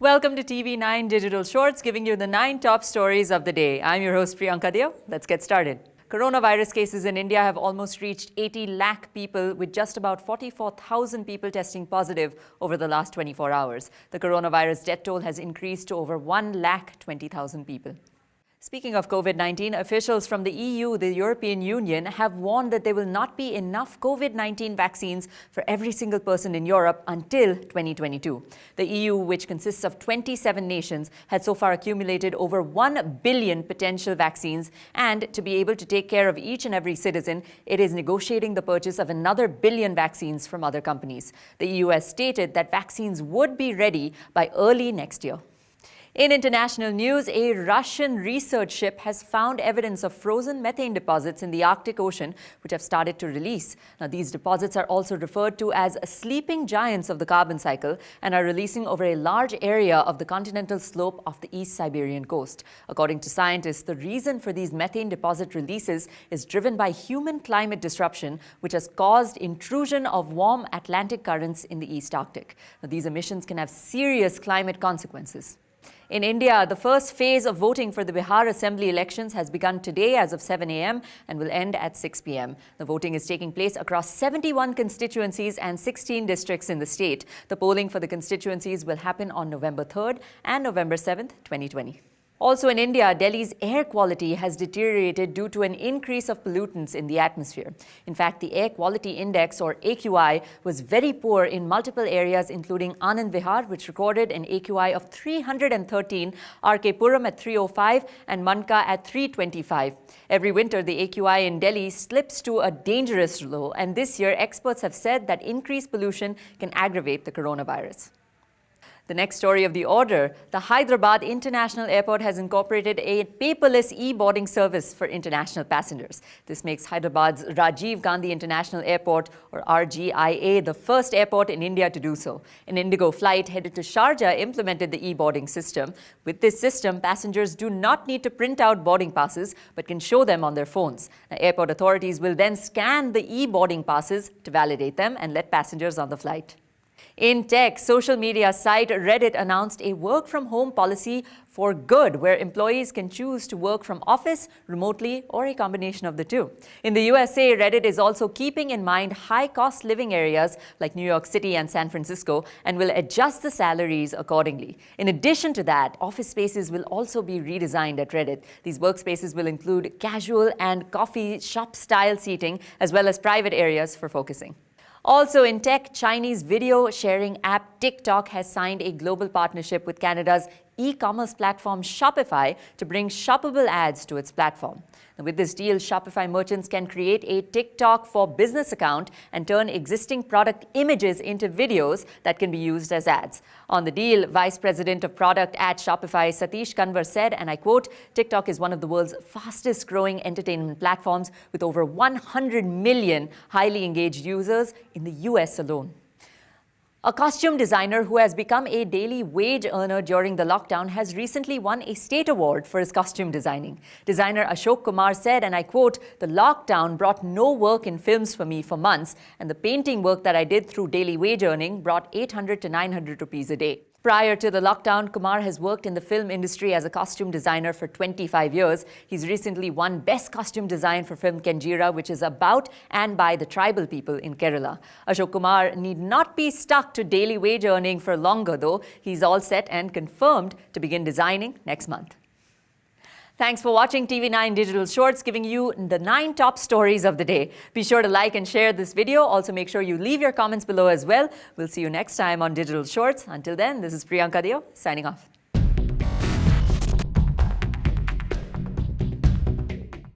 Welcome to TV9 Digital Shorts, giving you the 9 top stories of the day. I'm your host Priyanka Deo. Let's get started. Coronavirus cases in India have almost reached 80 lakh people, with just about 44,000 people testing positive over the last 24 hours. The coronavirus death toll has increased to over 1,20,000 people. Speaking of COVID-19, officials from the EU, the European Union, have warned that there will not be enough COVID-19 vaccines for every single person in Europe until 2022. The EU, which consists of 27 nations, has so far accumulated over 1 billion potential vaccines, and to be able to take care of each and every citizen, it is negotiating the purchase of another billion vaccines from other companies. The EU has stated that vaccines would be ready by early next year. In international news, a Russian research ship has found evidence of frozen methane deposits in the Arctic Ocean, which have started to release. Now, these deposits are also referred to as sleeping giants of the carbon cycle and are releasing over a large area of the continental slope of the East Siberian coast. According to scientists, the reason for these methane deposit releases is driven by human climate disruption, which has caused intrusion of warm Atlantic currents in the East Arctic. Now, these emissions can have serious climate consequences. In India, the first phase of voting for the Bihar Assembly elections has begun today as of 7 a.m. and will end at 6 p.m. The voting is taking place across 71 constituencies and 16 districts in the state. The polling for the constituencies will happen on November 3rd and November 7th, 2020. Also in India, Delhi's air quality has deteriorated due to an increase of pollutants in the atmosphere. In fact, the Air Quality Index, or AQI, was very poor in multiple areas, including Anand Vihar, which recorded an AQI of 313, RK Puram at 305, and Manka at 325. Every winter, the AQI in Delhi slips to a dangerous low, and this year, experts have said that increased pollution can aggravate the coronavirus. The next story of the order, the Hyderabad International Airport has incorporated a paperless e-boarding service for international passengers. This makes Hyderabad's Rajiv Gandhi International Airport, or RGIA, the first airport in India to do so. An Indigo flight headed to Sharjah implemented the e-boarding system. With this system, passengers do not need to print out boarding passes, but can show them on their phones. Now, airport authorities will then scan the e-boarding passes to validate them and let passengers on the flight. In tech, social media site Reddit announced a work-from-home policy for good, where employees can choose to work from office, remotely, or a combination of the two. In the USA, Reddit is also keeping in mind high-cost living areas like New York City and San Francisco and will adjust the salaries accordingly. In addition to that, office spaces will also be redesigned at Reddit. These workspaces will include casual and coffee shop-style seating, as well as private areas for focusing. Also in tech, Chinese video sharing app TikTok has signed a global partnership with Canada's e-commerce platform Shopify to bring shoppable ads to its platform. Now, with this deal, Shopify merchants can create a TikTok for business account and turn existing product images into videos that can be used as ads. On the deal, Vice President of Product at Shopify, Satish Kanwar, said, and I quote, "TikTok is one of the world's fastest growing entertainment platforms with over 100 million highly engaged users in the US alone." A costume designer who has become a daily wage earner during the lockdown has recently won a state award for his costume designing. Designer Ashok Kumar said, and I quote, "The lockdown brought no work in films for me for months, and the painting work that I did through daily wage earning brought 800 to 900 rupees a day." Prior to the lockdown, Kumar has worked in the film industry as a costume designer for 25 years. He's recently won Best Costume Design for film Kenjira, which is about and by the tribal people in Kerala. Ashok Kumar need not be stuck to daily wage earning for longer, though. He's all set and confirmed to begin designing next month. Thanks for watching TV9 Digital Shorts, giving you the 9 top stories of the day. Be sure to like and share this video. Also, make sure you leave your comments below as well. We'll see you next time on Digital Shorts. Until then, this is Priyanka Deo, signing off.